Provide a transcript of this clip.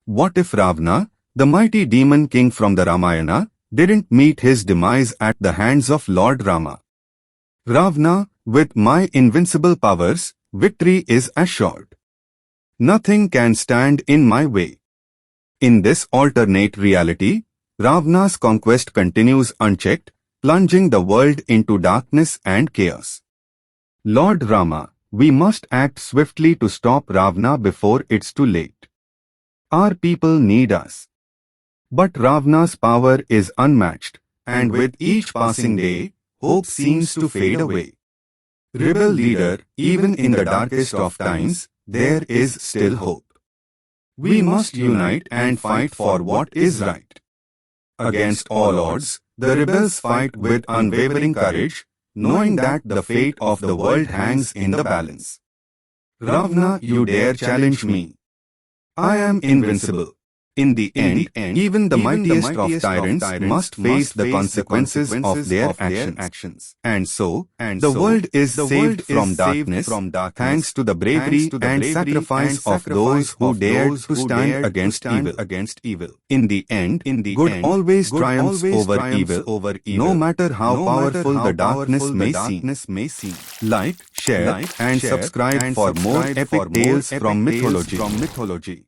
What if Ravana, the mighty demon king from the Ramayana, didn't meet his demise at the hands of Lord Rama? Ravana, with my invincible powers, victory is assured. Nothing can stand in my way. In this alternate reality, Ravana's conquest continues unchecked, plunging the world into darkness and chaos. Lord Rama, we must act swiftly to stop Ravana before it's too late. Our people need us. But Ravana's power is unmatched, and with each passing day, hope seems to fade away. Rebel leader, even in the darkest of times, there is still hope. We must unite and fight for what is right. Against all odds, the rebels fight with unwavering courage, knowing that the fate of the world hangs in the balance. Ravana, you dare challenge me. I am invincible. In the end, even the mightiest of tyrants must face the consequences of their actions. And so, the world is saved from darkness thanks to the bravery and sacrifice of those who dared to stand against evil. In the end, good always triumphs over evil, no matter how powerful the darkness may seem. Like, share, and subscribe for more epic tales from mythology.